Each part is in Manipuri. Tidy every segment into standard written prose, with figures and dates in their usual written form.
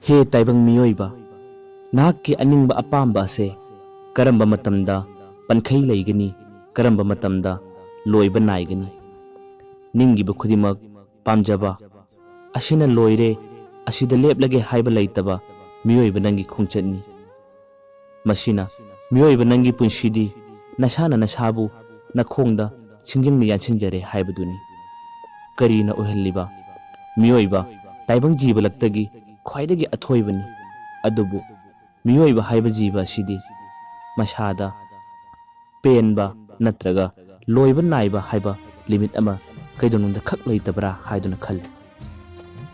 He taibang miyoiba, nahakki aningba apamba ase, karamba matamda pankhai laigani, karamba matamda loiba naigani. Ninggiba khudimak pamjaba, asina loire, asida leplage haiba laitaba, miyoiba nangi khongchatni. Masina, miyoiba nangi punshidi, nasana nasabu, nakhongda, singjingna yansinjare haibaduni. Karina ohelliba, miyoiba, taibang jiba laktagi, khwaidagi athoibani. Adubu, miyoiba haiba jiba asidi, masada, penba, natraga, loiba naiba haiba, limit ama, kaidonunda khak laitabra haiduna khal.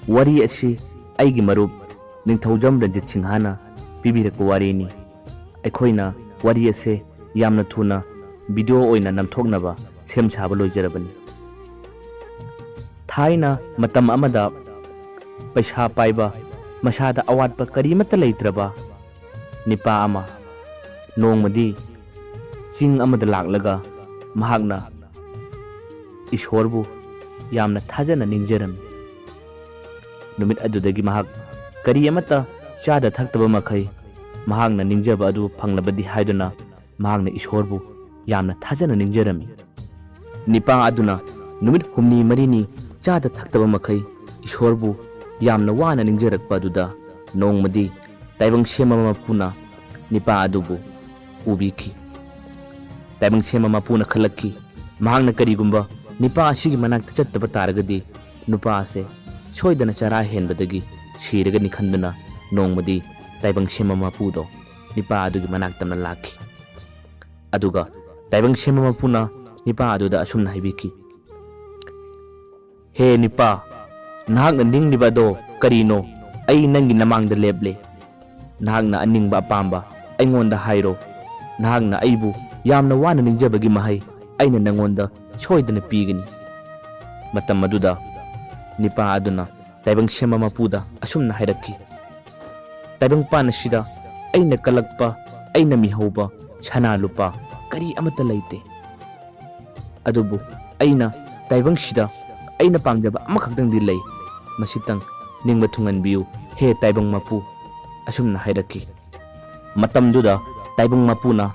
Wari asi, aigi marub, ningthaujam Ranjit Singhana, pibirakpa warini. Aikhoina wari ase yamna thuna video oina namthoknaba sem saba loijarabani. Thaina matam amada paisa paiba masada awatpa karimata leitraba nipa ama nongmadi ching amada laklaga mahakna ishorbu yamna thajana ningjarami. Numit adudagi mahak kari amata chada thaktaba makhai mahakna ningjaba adu phanglabadi haiduna mahakna ishorbu yamna thajana ningjarami. Nipa aduna numit humni marini chada thaktaba makhai ishorbu yamna wana ningjarakpa aduda nongmadi taibang sema mapuna nipa adubu ubiki. Taibang sema mapuna khalakki mahakna karigumba nipa asigi manakta chattaba taragadi nupa ase soidana chara henbadagi siragani khanduna nongmadi taibang sema mapudo nipa adugi manaktamna lakhi. Aduga taibang sema mapuna nipa aduda asumna haibiki. He nipa, nahakna ningliba do karino ai nangi namangda leble. Nahakna aningba apamba aingonda hairo. Nahakna aibu yamna wana ningjabagi mahai aina nangonda soidana pigani. Matam maduda nipa aduna taibang sema mapuda asumna hairakki. Taibang panasida aina kalakpa aina mihauba sana lupa kari amata laite. Adubu aina taibang sida aina pamjaba amakhaktang dilay masitang ningba thunganbiu he taibang mapu asumna hairakki. Matamduda taibang mapuna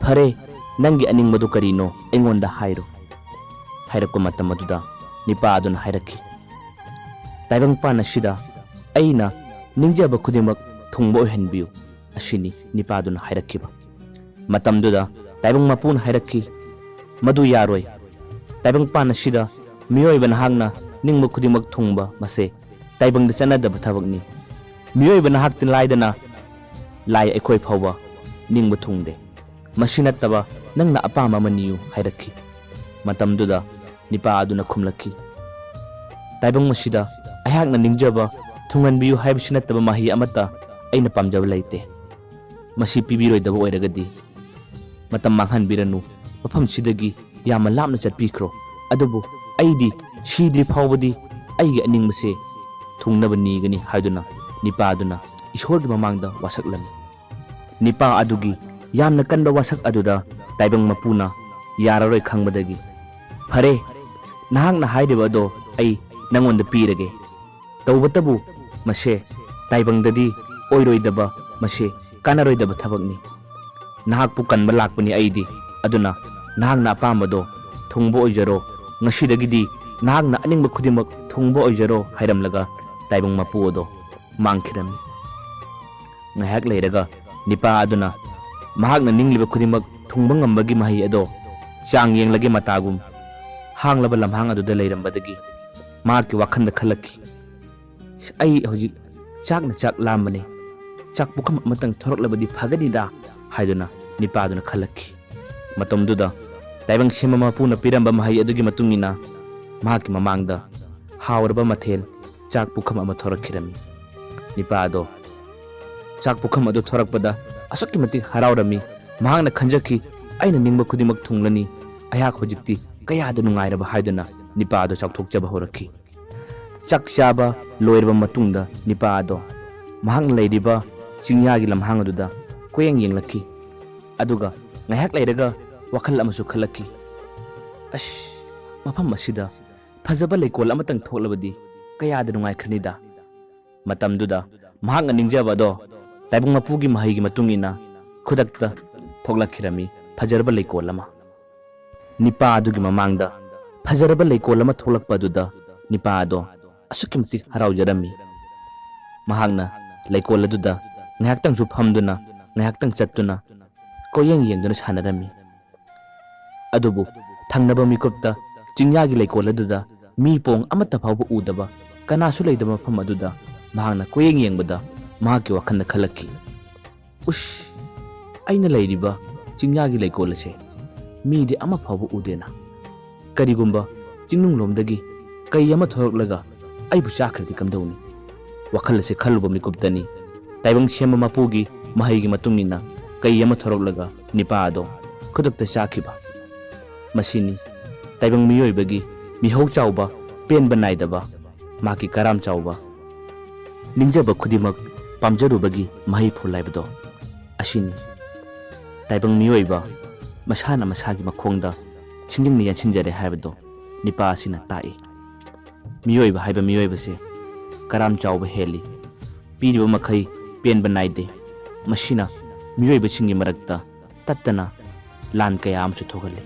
phare nangi aningmadu karino aingonda hairo. Hairakko matamaduda nipa aduna hairakki. Taibang panasida aina ningjaba khudimak thungba oihanbiu asini nipa aduna hairakkiba. Matamduda taibang mapuna hairakki madu yaroi. Taibang panasida miyoiba nahakna ningba khudimak thungba mase taibangda chanadaba thabakni. Miyoiba nahaktin laidana lai aikoi phawba ningba thungde. Masinattaba nangna apama maniyu hairakki. Matamduda nipa aduna khumlakki. Taibang masida ayakna ningjaba thunganbiyu haibsinattaba mahi amata aina pamjaba laite. Masi pibiroidaba oiragadi matam manghanbiranu mafamsidagi yama lapna chatpikro. Adubu aidi sidri phawbadi aigi aningmase thungnaba nigani haiduna nipa aduna ishorgi mamangda wasaklami. Nipa adugi yamna kanba wasak aduda taibang mapuna yararoi khangbadagi phare nahakna haideba ado ai nangonda pirage tawbatabu mase taibangdadi oiroidaba mase kanaroidaba thabakni. Nahakpu kanba lakpani aidi aduna nahakna apambado thungba oijaro ngasidagidi nahakna aningba khudimak thungba oijaro hairamlaga taibang mapu odo mangkhirami. Ngahak leiraga nipa aduna mahakna ningliba khudimak thungba ngambagi mahi ado chang yenglage matagum hanglaba lamhang aduda leirambadagi mahakki wakhanda khalakki. Ai hojik chakna chak lambani chak pukham amatang thoroklabadi phagadida haiduna nipa aduna khalakki. Matamduda taibang sema mapuna piramba mahai adugi matungina mahakki mamangda hawarba mathel chak pukham ama thorakhirami. Nipa ado chak pukham adu thorakpada asakki mati haraurami. Mahakna khanjaki aina ningba khudimak thunglani ayak hojikti kayada nungairaba haiduna nipa ado chakthokjaba horakki. Chak chaba loirba matungda nipa ado mahakna leiriba chingyagi lamhang aduda koyang yenglakki. Aduga ngahak leiraga wakhal amasu khalakki. Ash mafam masida phajaba leikol amatang thoklabadi kayada nungai khanida. Matamduda ꯃꯍꯥꯛꯅ ꯅꯤꯡꯖꯕ ꯑꯗꯣ ꯇꯥꯏꯕꯪ ꯃꯄꯨꯒꯤ ꯃꯍꯩꯒꯤ ꯃꯇꯨꯡ ꯏꯟꯅ ꯈꯨꯗꯛꯇ ꯊꯣꯛꯂꯛꯈꯤꯔꯝꯃꯤ ꯐꯖꯔꯕ ꯂꯩꯀꯣꯜ ꯑꯃ꯫ ꯅꯤꯄꯥ ꯑꯗꯨꯒꯤ ꯃꯃꯥꯡꯗ ꯐꯖꯔꯕ ꯂꯩꯀꯣꯜ ꯑꯃ ꯊꯣꯛꯂꯛꯄ ꯑꯗꯨꯗ ꯅꯤꯄꯥ ꯑꯗꯣ ꯑꯁꯨꯛꯀꯤ ꯃꯇꯤꯛ ꯍꯔꯥꯎꯖꯔꯝꯃꯤ꯫ ꯃꯍꯥꯛꯅ ꯂꯩꯀꯣꯜ ꯑꯗꯨꯗ ꯉꯥꯏꯍꯥꯛꯇꯪꯁꯨ ꯐꯝꯗꯨꯅ ꯉꯥꯏꯍꯥꯛꯇꯪ ꯆꯠꯇꯨꯅ ꯀꯣꯌꯦꯡ ꯌꯦꯡꯗꯨꯅ ꯁꯥꯟꯅꯔꯝꯃꯤ꯫ ꯑꯗꯨꯕꯨ ꯊꯪꯅꯕ ꯃꯤꯀꯨꯞꯇ ꯆꯤꯡꯌꯥꯒꯤ ꯂꯩꯀꯣꯜ ꯑꯗꯨꯗ ꯃꯤ ꯄꯣꯡ ꯑꯃꯠꯇ ꯐꯥꯎꯕ ꯎꯗꯕ ꯀꯅꯥꯁꯨ ꯂꯩꯇꯕ ꯃꯐꯝ ꯑꯗꯨꯗ ꯃꯍꯥꯛꯅ ꯀꯣꯌꯦꯡ ꯌꯦꯡꯕꯗ ꯃꯍꯥꯛꯀꯤ ꯋꯥꯈꯜꯗ ꯈꯜꯂꯛꯈꯤ, ꯎꯁ, ꯑꯩꯅ ꯂꯩꯔꯤꯕ ꯆꯤꯡꯌꯥꯒꯤ ꯂꯩꯀꯣꯜ ꯑꯁꯦ ꯃꯤꯗꯤ ꯑꯃ ꯐꯥꯎꯕ ꯎꯗꯦꯅ꯫ ꯀꯔꯤꯒꯨꯝꯕ ꯆꯤꯡꯅꯨꯡꯂꯣꯝꯗꯒꯤ ꯀꯩ ꯑꯃ ꯊꯣꯔꯛꯂꯒ ꯑꯩꯕꯨ ꯆꯥꯈ꯭ꯔꯗꯤ ꯀꯝꯗꯧꯅꯤ? ꯋꯥꯈꯜ ꯑꯁꯤ ꯈꯜꯂꯨꯕ ꯃꯤꯀꯨꯞꯇꯅꯤ ꯇꯥꯏꯕꯪ ꯁꯦꯝꯕ ꯃꯄꯨꯒꯤ ꯃꯍꯩꯒꯤ ꯃꯇꯨꯡ ꯏꯟꯅ ꯀꯩ ꯑꯃ ꯊꯣꯔꯛꯂꯒ ꯅꯤꯄꯥ ꯑꯗꯣ ꯈꯨꯗꯛꯇ ꯆꯥꯈꯤꯕ꯫ ꯃꯁꯤꯅꯤ ꯇꯥꯏꯕꯪ ꯃꯤꯑꯣꯏꯕꯒꯤ ꯃꯤꯍꯧ ꯆꯥꯎꯕ, ꯄꯦꯟꯕ ꯅꯥꯏꯗꯕ, ꯃꯍꯥꯛꯀꯤ ꯀꯔꯥꯝ ꯆꯥꯎꯕ, ꯅꯤꯡꯖꯕ ꯈꯨꯗꯤꯡꯃꯛ ꯄꯥꯝꯖꯔꯨꯕꯒꯤ ꯃꯍꯩꯐꯨꯜ ꯍꯥꯏꯕꯗꯣ ꯑꯁꯤꯅꯤ꯫ ꯇꯥꯏꯕꯪ ꯃꯤꯑꯣꯏꯕ ꯃꯁꯥꯅ ꯃꯁꯥꯒꯤ ꯃꯈꯣꯡꯗ ꯁꯤꯡꯖꯪꯅ ꯌꯥꯟꯁꯤꯟꯖꯔꯦ ꯍꯥꯏꯕꯗꯣ ꯅꯤꯄꯥ ꯑꯁꯤꯅ ꯇꯥꯛꯏ꯫ ꯃꯤꯑꯣꯏꯕ ꯍꯥꯏꯕ ꯃꯤꯑꯣꯏꯕꯁꯦ ꯀꯔꯥꯝ ꯆꯥꯎꯕ ꯍꯦꯜꯂꯤ, ꯄꯤꯔꯤꯕ ꯃꯈꯩ ꯄꯦꯟꯕ ꯅꯥꯏꯗꯦ꯫ ꯃꯁꯤꯅ ꯃꯤꯑꯣꯏꯕꯁꯤꯡꯒꯤ ꯃꯔꯛꯇ ꯇꯠꯇꯅ ꯂꯥꯟ ꯀꯌꯥ ꯑꯃꯁꯨ ꯊꯣꯛꯍꯜꯂꯤ꯫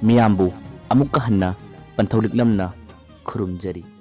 ꯃꯤꯌꯥꯝꯕꯨ ꯑꯃꯨꯛꯀ ꯍꯟꯅ ꯄꯟꯊꯧ ꯂꯤꯛꯂꯝꯅ ꯈꯨꯔꯨꯝꯖꯔꯤ꯫